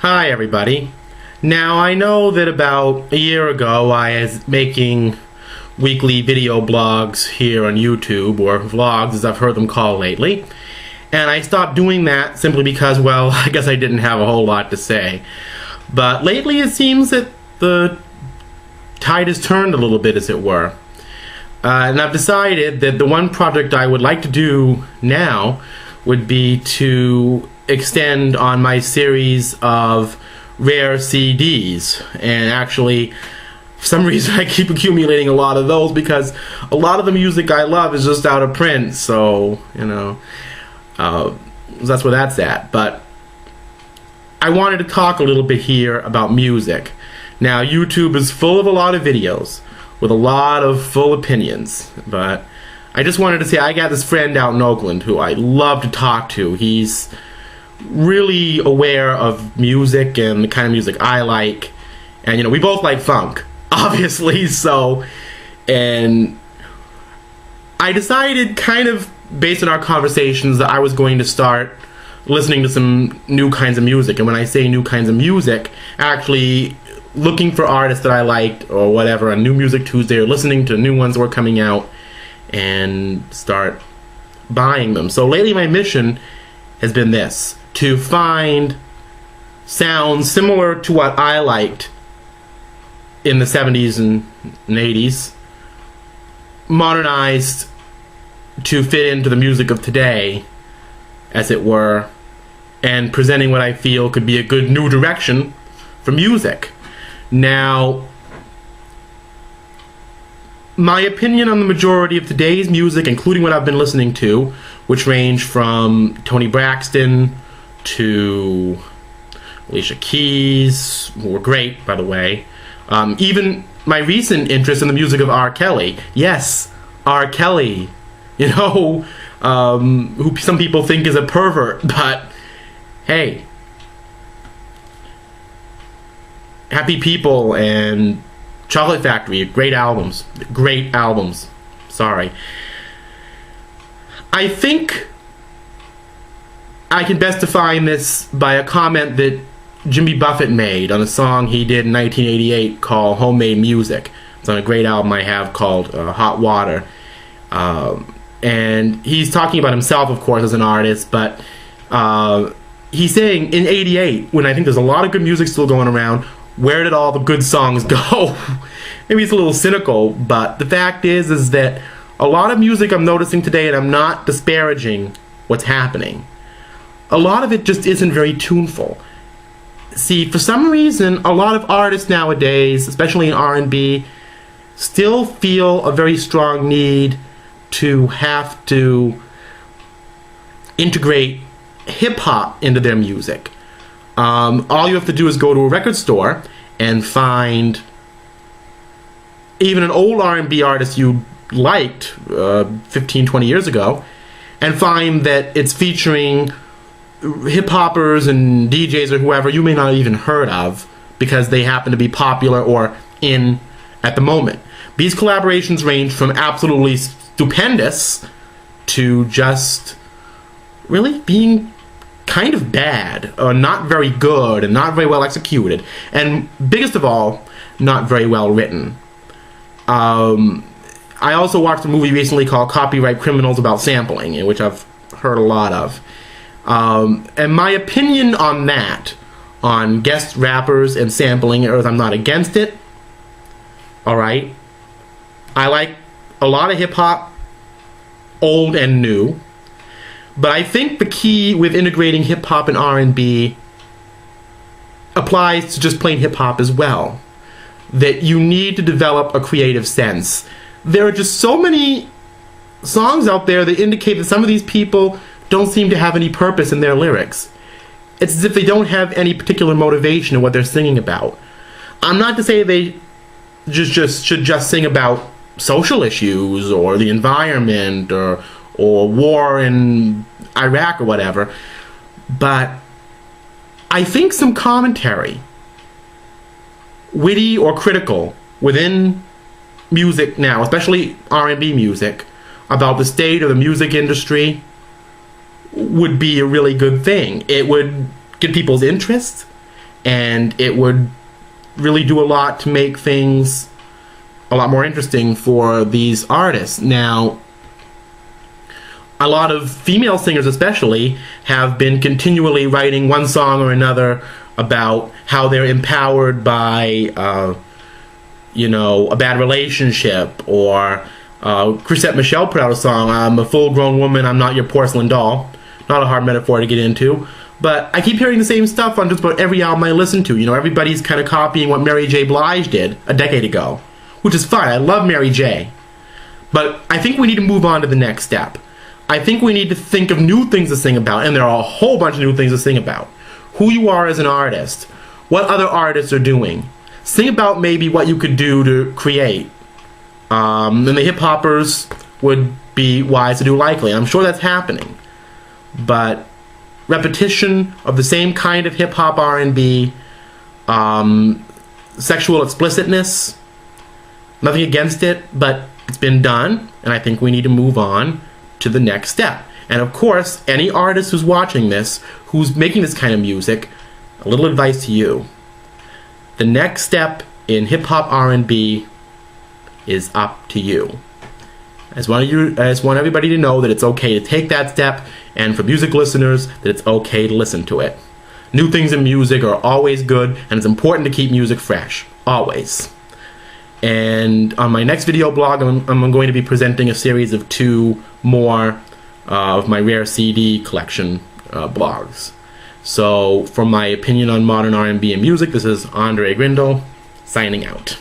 Hi everybody. Now I know that about a year ago I was making weekly video blogs here on YouTube, or vlogs as I've heard them called lately, and I stopped doing that simply because, well, I guess I didn't have a whole lot to say. But lately it seems that the tide has turned a little bit, as it were. And I've decided that the one project I would like to do now would be to extend on my series of rare CDs. And actually, for some reason, I keep accumulating a lot of those because a lot of the music I love is just out of print. So, that's where that's at. But I wanted to talk a little bit here about music. Now, YouTube is full of a lot of videos with a lot of full opinions, but I just wanted to say I got this friend out in Oakland who I love to talk to. He's really aware of music and the kind of music I like, and we both like funk, obviously. So, and I decided, kind of based on our conversations, that I was going to start listening to some new kinds of music. And when I say new kinds of music, actually looking for artists that I liked or whatever on New Music Tuesday, or listening to new ones that were coming out and start buying them. So lately my mission has been this: to find sounds similar to what I liked in the 70s and 80s, modernized to fit into the music of today, as it were, and presenting what I feel could be a good new direction for music. Now, my opinion on the majority of today's music, including what I've been listening to, which range from Toni Braxton to Alicia Keys, who were great, by the way. Even my recent interest in the music of R. Kelly. Yes, R. Kelly. Who some people think is a pervert, but hey, Happy People and Chocolate Factory, great albums. Great albums. Sorry. I think I can best define this by a comment that Jimmy Buffett made on a song he did in 1988 called Homemade Music. It's on a great album I have called Hot Water. And he's talking about himself, of course, as an artist, but he's saying in 88, when I think there's a lot of good music still going around, where did all the good songs go? Maybe it's a little cynical, but the fact is that a lot of music I'm noticing today, and I'm not disparaging what's happening, a lot of it just isn't very tuneful. See, for some reason, a lot of artists nowadays, especially in R&B, still feel a very strong need to have to integrate hip-hop into their music. All you have to do is go to a record store and find even an old R&B artist you liked 15, 20 years ago, and find that it's featuring hip-hoppers and DJs or whoever you may not even heard of because they happen to be popular or in at the moment. These collaborations range from absolutely stupendous to just really being kind of bad, or not very good, and not very well executed, and biggest of all, not very well written. I also watched a movie recently called Copyright Criminals about sampling, in which I've heard a lot of. And my opinion on that, on guest rappers and sampling, is I'm not against it. Alright? I like a lot of hip-hop, old and new. But I think the key with integrating hip-hop and R&B applies to just plain hip-hop as well. That you need to develop a creative sense. There are just so many songs out there that indicate that some of these people don't seem to have any purpose in their lyrics. It's as if they don't have any particular motivation in what they're singing about. I'm not to say they should just sing about social issues or the environment or war in Iraq or whatever, but I think some commentary, witty or critical, within music now, especially R&B music, about the state of the music industry would be a really good thing. It would get people's interest, and it would really do a lot to make things a lot more interesting for these artists. Now, a lot of female singers especially have been continually writing one song or another about how they're empowered by a bad relationship, or Chrisette Michele put out a song, I'm a full-grown woman, I'm not your porcelain doll. Not a hard metaphor to get into, but I keep hearing the same stuff on just about every album I listen to. Everybody's kind of copying what Mary J. Blige did a decade ago, which is fine. I love Mary J. But I think we need to move on to the next step. I think we need to think of new things to sing about, and there are a whole bunch of new things to sing about. Who you are as an artist, what other artists are doing. Sing about maybe what you could do to create. And the hip-hoppers would be wise to do likely. I'm sure that's happening. But repetition of the same kind of hip-hop R&B, sexual explicitness, nothing against it, but it's been done, and I think we need to move on to the next step. And of course, any artist who's watching this, who's making this kind of music, a little advice to you. The next step in hip-hop R&B is up to you. I just want everybody to know that it's okay to take that step, and for music listeners, that it's okay to listen to it. New things in music are always good, and it's important to keep music fresh. Always. And on my next video blog, I'm going to be presenting a series of 2 more of my rare CD collection blogs. So, for my opinion on modern R&B and music, this is Andre Grindle, signing out.